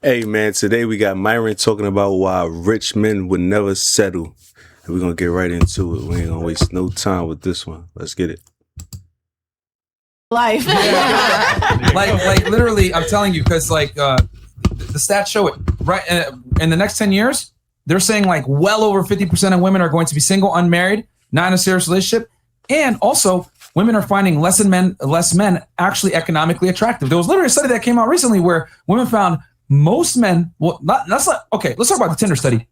Hey, man, today we got Myron talking about why rich men would never settle. And we're going to get right into it. We ain't going to waste no time with this one. Let's get it. Life. like literally, I'm telling you, because the stats show it. Right in the next 10 years, they're saying like well over 50% of women are going to be single, unmarried, not in a serious relationship. And also, women are finding less men actually economically attractive. There was literally a study that came out recently where women found most men, let's talk about the Tinder study.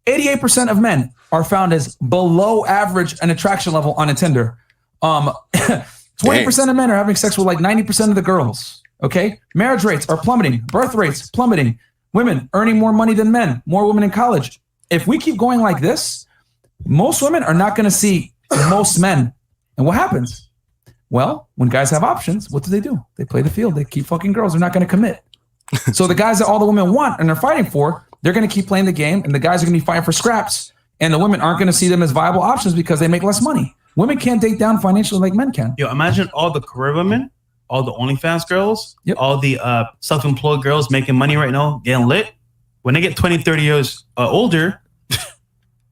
88% of men are found as below average an attraction level on a Tinder. 20% of men are having sex with like 90% of the girls. Okay? Marriage rates are plummeting. Birth rates plummeting. Women earning more money than men. More women in college. If we keep going like this, most women are not going to see most men. And what happens? Well, when guys have options, what do? They play the field. They keep fucking girls. They're not going to commit. So the guys that all the women want and they're fighting for, they're going to keep playing the game, and the guys are going to be fighting for scraps, and the women aren't going to see them as viable options because they make less money. Women can't date down financially like men can. Yo, imagine all the career women, all the OnlyFans girls, all the self-employed girls making money right now, getting lit. When they get 20, 30 years older,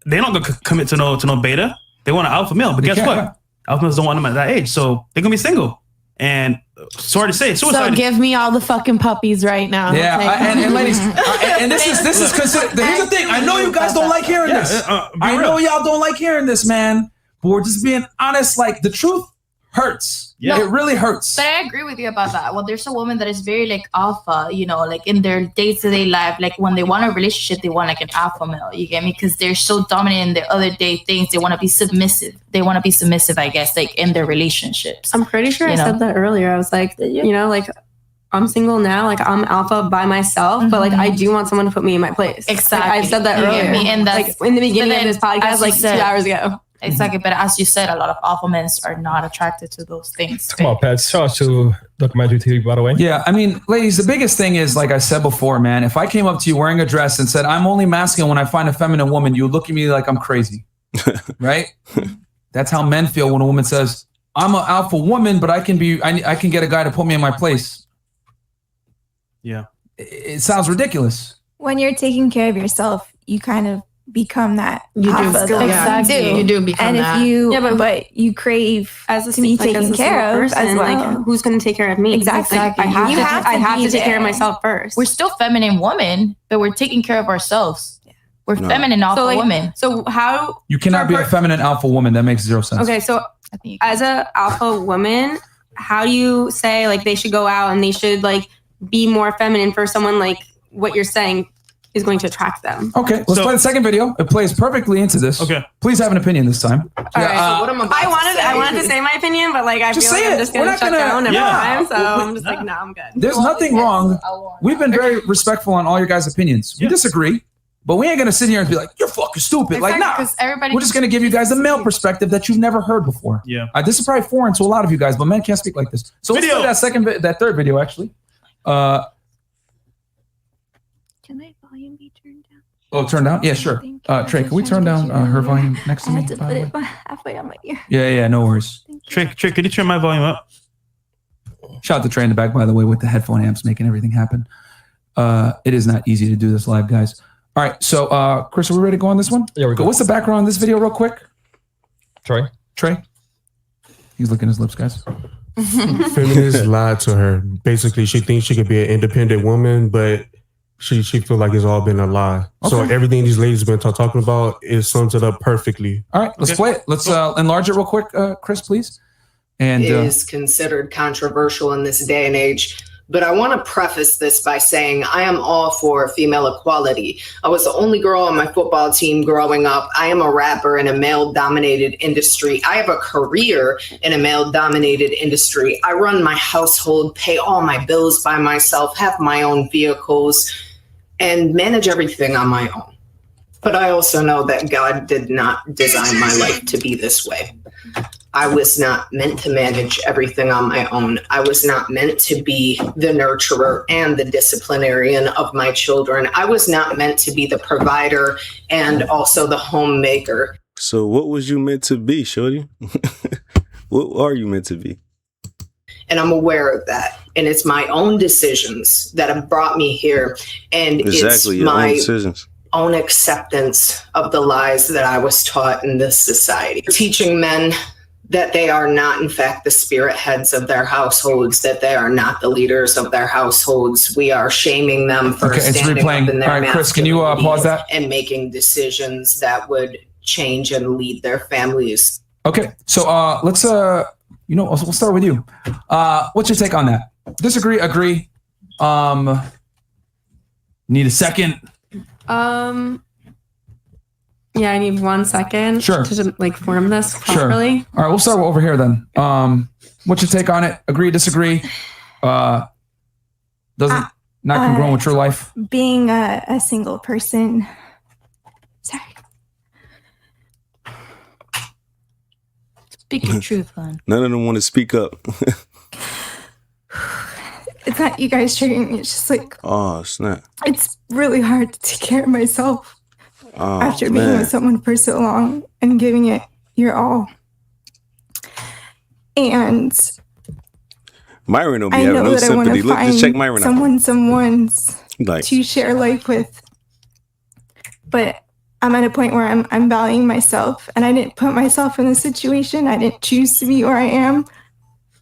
they don't commit to no beta. They want an alpha male, but guess what? Alpha males don't want them at that age, so they're going to be single. And sorry to say, suicide. So give me all the fucking puppies right now. Yeah, and ladies, and this is considered. Here's the thing. I know you guys don't like hearing this. I know y'all don't like hearing this, man. But we're just being honest. Like, the truth hurts. Yeah, it really hurts. But I agree with you about that. Well, there's a woman that is very like alpha, you know, like in their day-to-day life, like when they want a relationship, they want like an alpha male. You get me? Because they're so dominant in their other day things. They want to be submissive. I guess, like in their relationships. I'm pretty sure I said that earlier. I was like, you know, like I'm single now, like I'm alpha by myself, but like I do want someone to put me in my place. Exactly. Like, I said that earlier. And that's, like in the beginning of this podcast, like 2 hours ago. Exactly, but as you said, a lot of alpha men are not attracted to those things. Come on, Pat. Shout out to Documentary TV, by the way. Yeah, I mean, ladies, the biggest thing is, like I said before, man, if I came up to you wearing a dress and said, I'm only masculine when I find a feminine woman, you would look at me like I'm crazy, right? That's how men feel when a woman says, I'm an alpha woman, but I can get a guy to put me in my place. Yeah. It sounds ridiculous. When you're taking care of yourself, you kind of become that. You do become that. And if but you crave as to be taken care of person, as well. Like, who's going to take care of me? Exactly. Like, I have to take care of myself first. We're still feminine women, but we're taking care of ourselves. We're feminine alpha women. So how you cannot be a feminine alpha woman? That makes zero sense. Okay, so as a alpha woman, how do you say like they should go out and they should like be more feminine for someone like what you're saying is going to attract them? Okay, let's play the second video. It plays perfectly into this. Okay. Please have an opinion this time. All right, so what am I wanted to say my opinion, but like I feel like I'm just going to shut down every time. So I'm just like, no, I'm good. There's nothing wrong. We've been very respectful on all your guys' opinions. We disagree, but we ain't going to sit here and be like, you're fucking stupid. Like, nah, we're just going to give you guys a male perspective that you've never heard before. Yeah. This is probably foreign to a lot of you guys, but men can't speak like this. So let's play that third video, actually. Can my volume be turned down? Oh, turned down? Yeah, sure. Trey, can we turn down her volume next to me? I had to put it halfway on my ear. Yeah, no worries. Trey, could you turn my volume up? Shout out to Trey in the back, by the way, with the headphone amps making everything happen. It is not easy to do this live, guys. All right, so Chris, are we ready to go on this one? Yeah, we're good. What's the background on this video real quick? Trey? He's licking his lips, guys. Feminists lied to her. Basically, she thinks she could be an independent woman, but she feel like it's all been a lie. Okay. So everything these ladies have been talking about, it sums it up perfectly. All right, let's play it. Let's enlarge it real quick, Chris, please. And it is considered controversial in this day and age. But I want to preface this by saying I am all for female equality. I was the only girl on my football team growing up. I am a rapper in a male-dominated industry. I have a career in a male-dominated industry. I run my household, pay all my bills by myself, have my own vehicles, and manage everything on my own. But I also know that God did not design my life to be this way. I was not meant to manage everything on my own. I was not meant to be the nurturer and the disciplinarian of my children. I was not meant to be the provider and also the homemaker. So what was you meant to be, shorty? What are you meant to be? And I'm aware of that. and it's my own decisions that have brought me here. And exactly, it's my own decisions. Own acceptance of the lies that I was taught in this society. Teaching men that they are not, in fact, the spirit heads of their households, that they are not the leaders of their households. We are shaming them for standing up in their All right, Chris, can you pause that? And making decisions that would change and lead their families. Okay, so let's we'll start with you. What's your take on that? Disagree? Agree? Need a second? Yeah, I need 1 second to like form this properly. Sure. All right, we'll start over here then. What's your take on it? Agree, disagree? Not congruent with your life? Being a single person. Sorry. Speak your truth, hon. None of them want to speak up. It's not you guys triggering me. It's just like, oh, snap. It's really hard to take care of myself after being with someone for so long and giving it your all. And Myron don't be having no sympathy. Look, just check Myron out. Someone's like to share life with. But I'm at a point where I'm valuing myself, and I didn't put myself in this situation. I didn't choose to be where I am.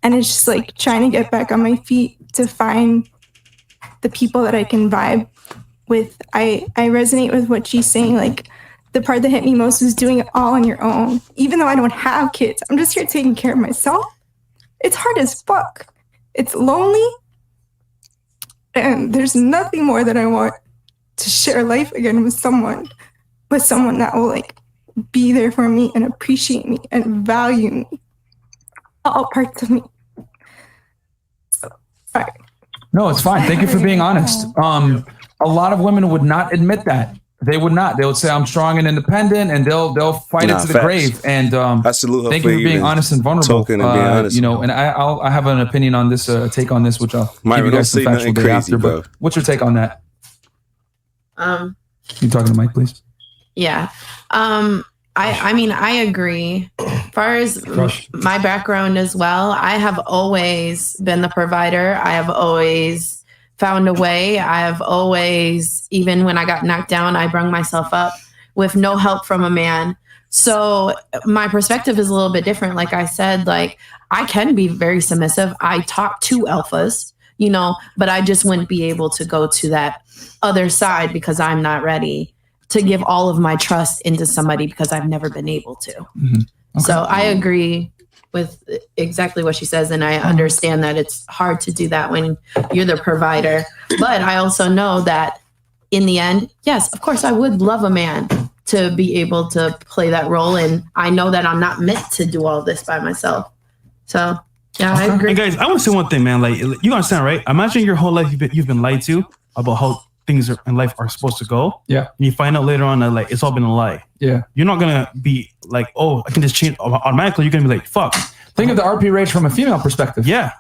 And it's just like trying to get back on my feet to find the people that I can vibe with. I resonate with what she's saying. Like, the part that hit me most was doing it all on your own. Even though I don't have kids, I'm just here taking care of myself. It's hard as fuck. It's lonely. And there's nothing more that I want to share life again with someone that will like be there for me and appreciate me and value me. All parts of me. So, sorry. No, it's fine. Thank you for being honest. A lot of women would not admit that. They would not. They would say, "I'm strong and independent," and they'll fight it to the grave. And I salute her thank you for being honest and vulnerable. Talking and being honest. And I have an opinion on this, take on this, which I'll Myron, give you guys some factual crazy, after. bro. But what's your take on that? You talking to Mike, please? Yeah. I mean, I agree. As far as my background as well, I have always been the provider. I have always found a way. I have always, even when I got knocked down, I brung myself up with no help from a man. So my perspective is a little bit different. Like I said, like I can be very submissive. I talk to alphas, but I just wouldn't be able to go to that other side because I'm not ready to give all of my trust into somebody because I've never been able to. Mm-hmm. Okay. So I agree with exactly what she says. And I understand that it's hard to do that when you're the provider. But I also know that in the end, yes, of course, I would love a man to be able to play that role. And I know that I'm not meant to do all this by myself. So, yeah, I agree. Hey guys, I want to say one thing, man. Like, you understand, right? Imagine your whole life you've been lied to about how things in life are supposed to go. Yeah. And you find out later on that like it's all been a lie. Yeah. You're not gonna be like, oh, I can just change automatically. You're gonna be like, fuck. Think of the RP rate from a female perspective. Yeah.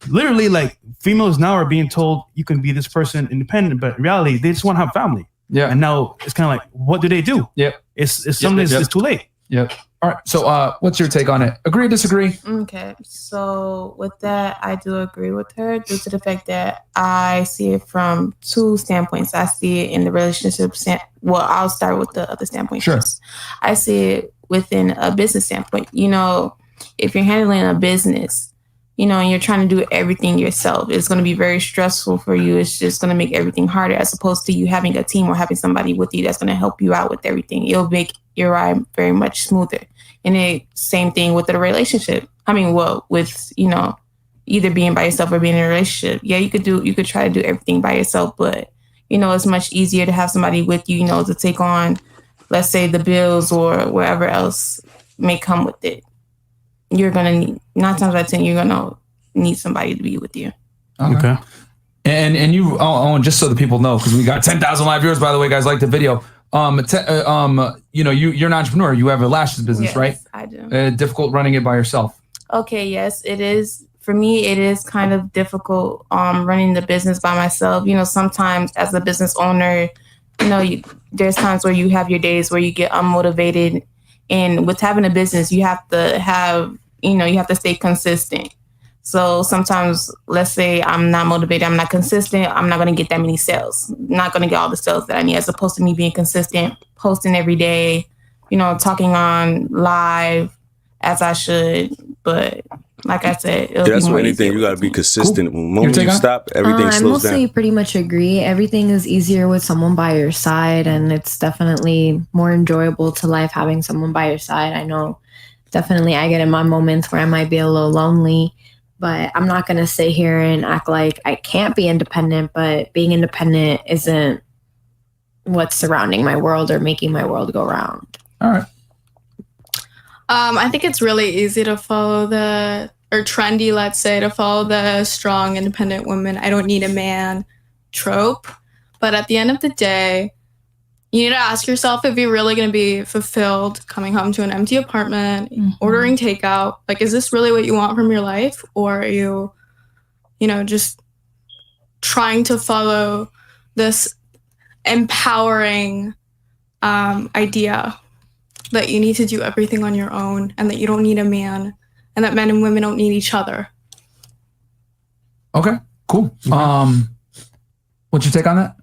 Literally, like females now are being told you can be this person independent, but in reality, they just want to have family. Yeah. And now it's kind of like, what do they do? Yep. It's something it's too late. Yep. All right. So what's your take on it? Agree, disagree? Okay. So with that, I do agree with her due to the fact that I see it from two standpoints. I see it in the relationship. Well, I'll start with the other standpoint. Sure. First. I see it within a business standpoint. If you're handling a business, and you're trying to do everything yourself, it's going to be very stressful for you. It's just going to make everything harder as opposed to you having a team or having somebody with you that's going to help you out with everything. It'll make your ride very much smoother. And the same thing with the relationship. I mean, with, either being by yourself or being in a relationship. Yeah, you could try to do everything by yourself, but, it's much easier to have somebody with you, to take on, let's say, the bills or whatever else may come with it. You're going to need, 9 times out of 10, you're going to need somebody to be with you. Okay. And you, just so the people know, because we got 10,000 live viewers, by the way, guys, like the video. You're an entrepreneur. You have a lashes business, yes, right? I do. Difficult running it by yourself. Okay, yes, it is. For me, it is kind of difficult running the business by myself. Sometimes as a business owner, there's times where you have your days where you get unmotivated. And with having a business, you have to have, you have to stay consistent. So sometimes, let's say I'm not motivated, I'm not consistent, I'm not going to get that many sales. Not going to get all the sales that I need, as opposed to me being consistent, posting every day, talking on live as I should. But like I said, that's what anything, you got to be consistent. Cool. The moment you stop, everything I slows mostly down. pretty much agree. Everything is easier with someone by your side, and it's definitely more enjoyable to life having someone by your side. I know definitely I get in my moments where I might be a little lonely, but I'm not going to sit here and act like I can't be independent, but being independent isn't what's surrounding my world or making my world go round. All right. I think it's really easy to follow trendy, let's say, to follow the strong, independent woman, I don't need a man trope. But at the end of the day, you need to ask yourself if you're really going to be fulfilled coming home to an empty apartment, ordering takeout. Like, is this really what you want from your life? Or are you, just trying to follow this empowering idea that you need to do everything on your own and that you don't need a man and that men and women don't need each other? Okay, cool. What's your take on that?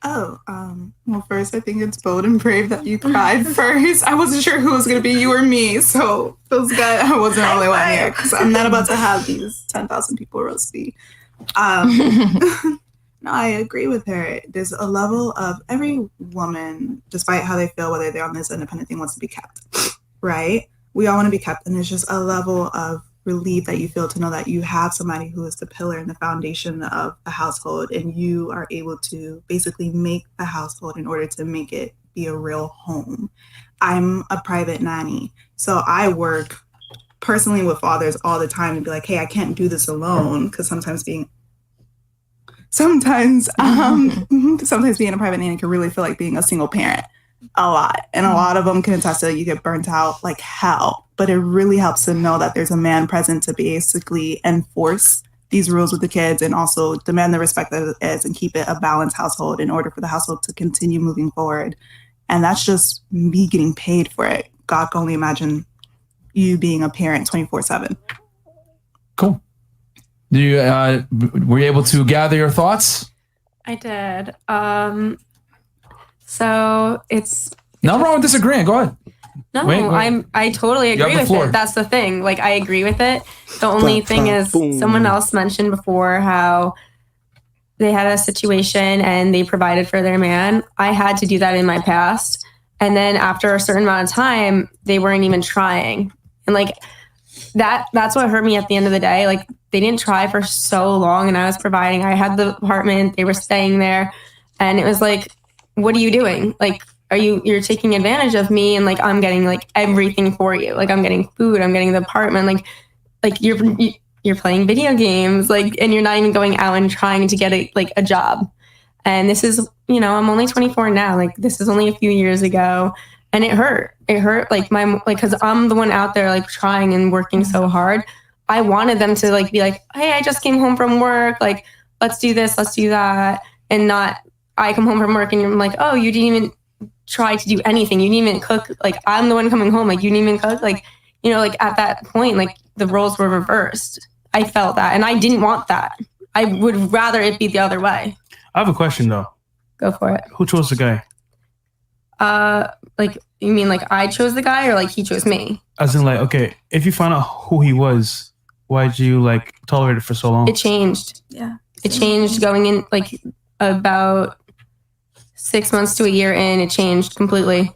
Well, first, I think it's bold and brave that you cried first. I wasn't sure who was going to be, you or me, so feels good. I wasn't the only one here because I'm not about to have these 10,000 people roast me. No, I agree with her. There's a level of every woman, despite how they feel, whether they're on this independent thing, wants to be kept, right? We all want to be kept, and there's just a level of relief that you feel to know that you have somebody who is the pillar and the foundation of the household, and you are able to basically make the household in order to make it be a real home. I'm a private nanny, so I work personally with fathers all the time and be like, hey, I can't do this alone, because sometimes being a private nanny can really feel like being a single parent a lot. And a lot of them can attest to you get burnt out like hell. But it really helps to know that there's a man present to basically enforce these rules with the kids and also demand the respect that it is and keep it a balanced household in order for the household to continue moving forward. And that's just me getting paid for it. God can only imagine you being a parent 24/7. Cool. Do you were you able to gather your thoughts? I did. So it's nothing wrong with disagreeing. Go ahead. No, Wait. I totally agree with it. That's the thing. Like, I agree with it. The only thing is, someone else mentioned before how they had a situation and they provided for their man. I had to do that in my past. And then after a certain amount of time, they weren't even trying. And like that's what hurt me at the end of the day. Like, they didn't try for so long and I was providing. I had the apartment, they were staying there. And it was like, what are you doing? Like, you're taking advantage of me, and like I'm getting like everything for you. Like, I'm getting food, I'm getting the apartment, like you're playing video games, like, and you're not even going out and trying to get a job. And this is, I'm only 24 now. Like, this is only a few years ago, and it hurt. It hurt because I'm the one out there like trying and working so hard. I wanted them to like be like, hey, I just came home from work. Like, let's do this, let's do that, and not I come home from work and you're like, oh, you didn't even try to do anything. You didn't even cook. Like, I'm the one coming home. Like, you didn't even cook. Like, like at that point, like the roles were reversed. I felt that, and I didn't want that. I would rather it be the other way. I have a question though. Go for it. Who chose the guy? Like, you mean like I chose the guy or like he chose me? As in, like, okay, if you found out who he was, why'd you like tolerate it for so long? It changed. Yeah. It changed going in like about 6 months to a year in. It changed completely.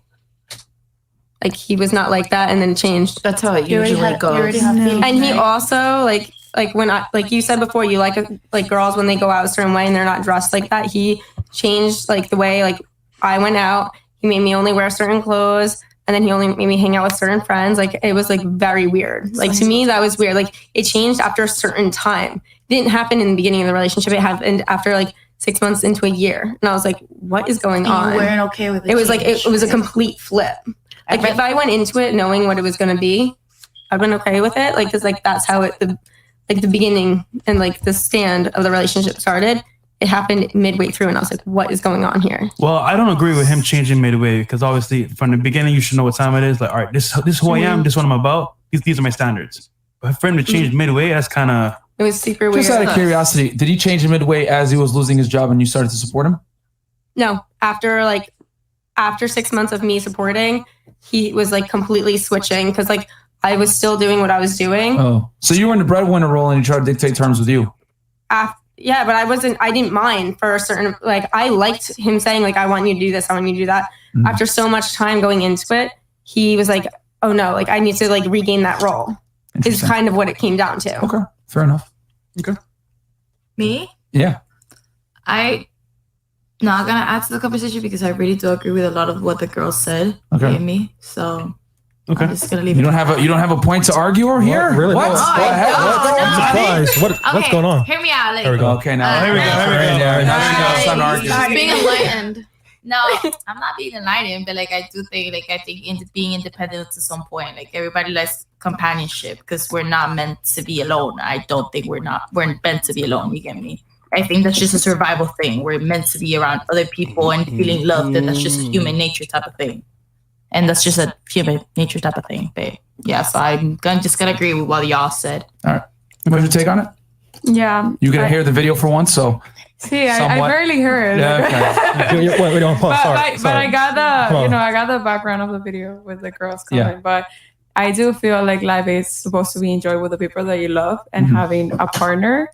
Like, he was not like that, and then it changed. That's how it usually goes. And he also like when like you said before, you like girls when they go out a certain way and they're not dressed like that. He changed like the way like I went out. He made me only wear certain clothes, and then he only made me hang out with certain friends. Like, it was like very weird. Like, to me, that was weird. Like, it changed after a certain time. It didn't happen in the beginning of the relationship. It happened after like 6 months into a year, and I was like, what is going on? You weren't okay with it. It was like it was a complete flip. Like, if I went into it knowing what it was going to be, I've been okay with it. Like, because like that's how the beginning and like the stand of the relationship started. It happened midway through, and I was like, what is going on here? Well, I don't agree with him changing midway, because obviously from the beginning you should know what time it is. Like, all right, this is who I am, this is what I'm about. These are my standards. for him to change midway, that's kind of. It was super weird. Just out of curiosity, did he change midway as he was losing his job and you started to support him? No, after 6 months of me supporting, he was like completely switching because like I was still doing what I was doing. Oh, so you were in the breadwinner role and he tried to dictate terms with you. Yeah, but I didn't mind for a certain, like I liked him saying like, I want you to do this, I want you to do that. Mm-hmm. After so much time going into it, he was like, oh no, like I need to like regain that role. Is kind of what it came down to. Okay, fair enough. Okay. Me? Yeah. I'm not gonna add to the conversation because I really do agree with a lot of what the girls said. Okay. Me. So okay. I'm just gonna leave you it. You don't have a point to argue or here? What? Really? What? No. I'm surprised. What's going on? Hear me out. Like, there we go. Okay, now here we go. Now it's time to argue. Being enlightened. No, I'm not being enlightened, but like I think being independent to some point, like everybody likes companionship because we're not meant to be alone. I don't think we're meant to be alone. You get me? I think that's just a survival thing. We're meant to be around other people and feeling loved, and that's just a human nature type of thing. And that's just a human nature type of thing. But yeah, so I'm just gonna agree with what y'all said. All right, what's your take on it? Yeah, you gonna hear the video for once, so. See, I barely heard. Yeah, okay. Wait, don't pause. But I got I got the background of the video with the girls coming. Yeah. But I do feel like life is supposed to be enjoyed with the people that you love and having a partner,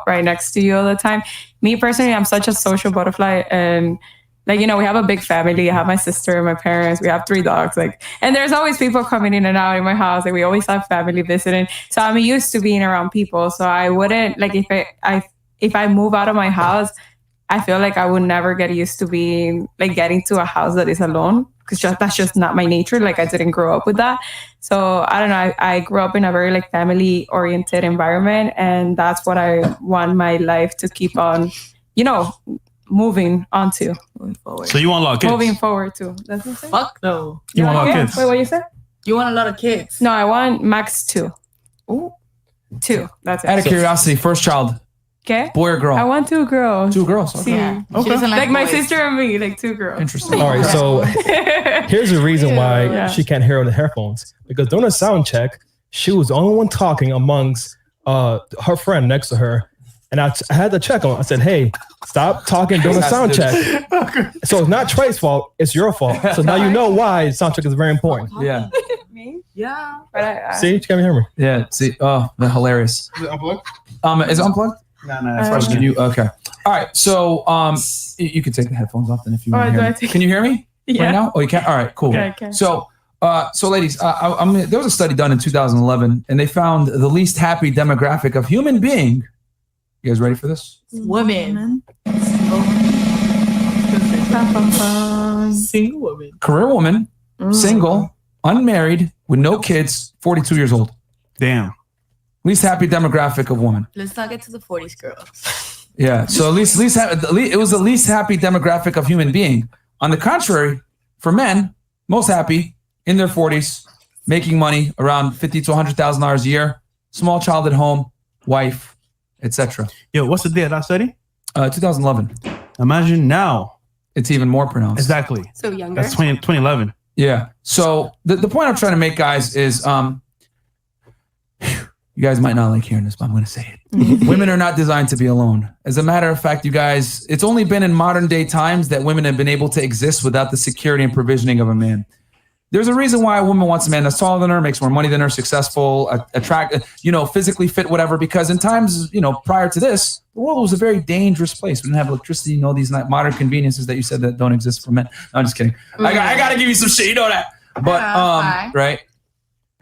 right next to you all the time. Me personally, I'm such a social butterfly, and like we have a big family. I have my sister and my parents. We have 3 dogs. And there's always people coming in and out in my house. Like we always have family visiting. So I'm used to being around people. So I wouldn't like if I move out of my house, I feel like I would never get used to being like getting to a house that is alone because that's just not my nature. Like I didn't grow up with that. So I don't know. I grew up in a very like family oriented environment, and that's what I want my life to keep on, moving onto. Moving forward. So you want a lot of kids? Moving forward too. That's what I'm saying? Fuck no. You want a lot of kids? Wait, what you said? You want a lot of kids? No, I want max 2. Ooh. 2. That's it. Out of curiosity, first child. Okay. Boy or girl? I want 2 girls. 2 girls. Okay. Yeah. Okay. Like my sister and me, like 2 girls. Interesting. All right. So here's the reason why she can't hear on the headphones, because during a sound check, she was the only one talking amongst her friend next to her. And I had to check on. I said, "Hey, stop talking during the sound check." So it's not Trey's fault; it's your fault. So now you know why sound check is very important. Yeah. Me? Yeah. But See, you can't hear me. Yeah. See. Oh, they're hilarious. Is it unplugged? Is it unplugged? No. Okay. All right. So you can take the headphones off then if you want to hear me. Can you hear me? Yeah. Right now? Oh, you can. All right. Cool. Yeah, I can. So ladies, there was a study done in 2011, and they found the least happy demographic of human being. You guys ready for this? Women. Single woman. Career woman, single, unmarried, with no kids, 42 years old. Damn. Least happy demographic of women. Let's not get to the 40s girls. Yeah. So it was the least happy demographic of human being. On the contrary, for men, most happy in their 40s, making money around $50,000 to $100,000 a year, small child at home, wife, etc. Yo, what's the date of that study? 2011. Imagine now. It's even more pronounced. Exactly. So younger. That's 2011. Yeah. So the point I'm trying to make, guys, is you guys might not like hearing this, but I'm going to say it. Women are not designed to be alone. As a matter of fact, you guys, it's only been in modern day times that women have been able to exist without the security and provisioning of a man. There's a reason why a woman wants a man that's taller than her, makes more money than her, successful, physically fit, whatever. Because in times, prior to this, the world was a very dangerous place. We didn't have electricity, these modern conveniences that you said that don't exist for men. No, I'm just kidding. I got to give you some shit, you know that. But right.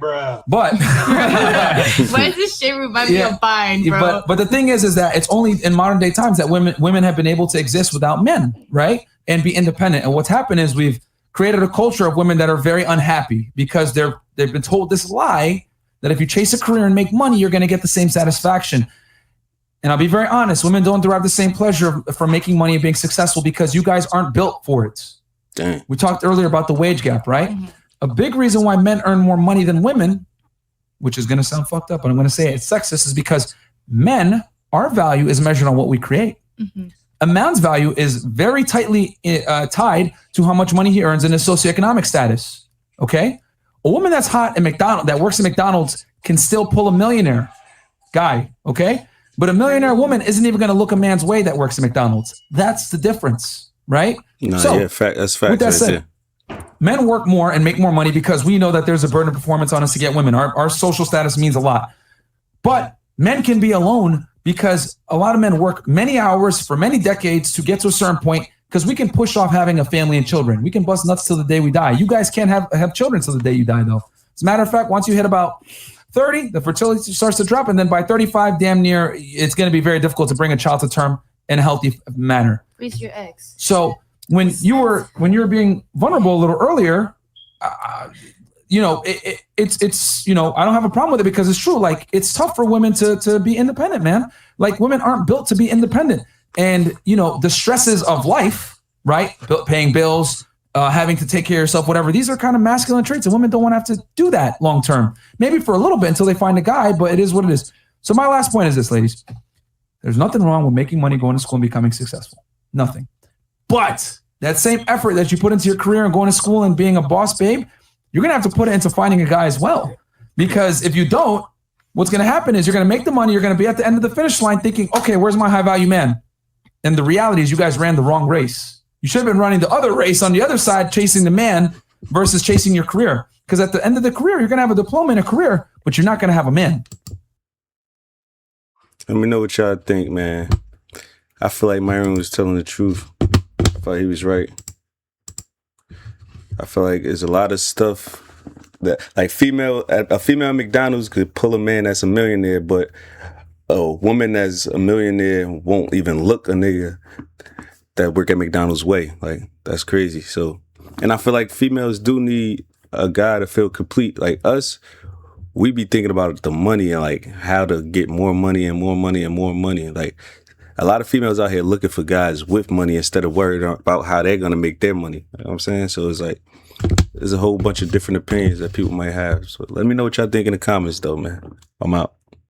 Bruh. But why is this shit remind me of Vine, bro? But the thing is that it's only in modern day times that women have been able to exist without men, right? And be independent. And what's happened is we've created a culture of women that are very unhappy because they've been told this lie that if you chase a career and make money, you're going to get the same satisfaction. And I'll be very honest, women don't derive the same pleasure from making money and being successful because you guys aren't built for it. Dang. We talked earlier about the wage gap, right? Mm-hmm. A big reason why men earn more money than women, which is going to sound fucked up, but I'm going to say it's sexist, is because men, our value is measured on what we create. Mm-hmm. A man's value is very tightly tied to how much money he earns and his socioeconomic status. Okay, a woman that's hot at McDonald's, that works at McDonald's, can still pull a millionaire guy, okay? But a millionaire woman isn't even going to look a man's way that works at McDonald's. That's the difference, right? No, so, yeah, that's fact. With that said, men work more and make more money because we know that there's a burden of performance on us to get women. Our social status means a lot. But men can be alone because a lot of men work many hours for many decades to get to a certain point because we can push off having a family and children. We can bust nuts till the day we die. You guys can't have children till the day you die, though. As a matter of fact, once you hit about 30, the fertility starts to drop. And then by 35, damn near, it's going to be very difficult to bring a child to term in a healthy manner. Freeze your eggs. So when you were being vulnerable a little earlier, it's I don't have a problem with it because it's true. Like, it's tough for women to be independent, man. Like, women aren't built to be independent. And, the stresses of life, right? Paying bills, having to take care of yourself, whatever. These are kind of masculine traits, and women don't want to have to do that long term. Maybe for a little bit until they find a guy, but it is what it is. So my last point is this, ladies. There's nothing wrong with making money, going to school, and becoming successful. Nothing. But that same effort that you put into your career and going to school and being a boss babe, you're going to have to put it into finding a guy as well. Because if you don't, what's going to happen is you're going to make the money. You're going to be at the end of the finish line thinking, okay, where's my high value man? And the reality is you guys ran the wrong race. You should have been running the other race on the other side, chasing the man versus chasing your career. Because at the end of the career, you're going to have a diploma and a career, but you're not going to have a man. Let me know what y'all think, man. I feel like Myron was telling the truth. I feel like he was right. I feel like there's a lot of stuff that, like, a female at McDonald's could pull a man that's a millionaire, but a woman that's a millionaire won't even look a nigga that work at McDonald's way. Like, that's crazy. So, and I feel like females do need a guy to feel complete. Like us, we be thinking about the money and like how to get more money and more money and more money. Like, a lot of females out here looking for guys with money instead of worried about how they're going to make their money. You know what I'm saying? So it's like, there's a whole bunch of different opinions that people might have. So let me know what y'all think in the comments though, man. I'm out.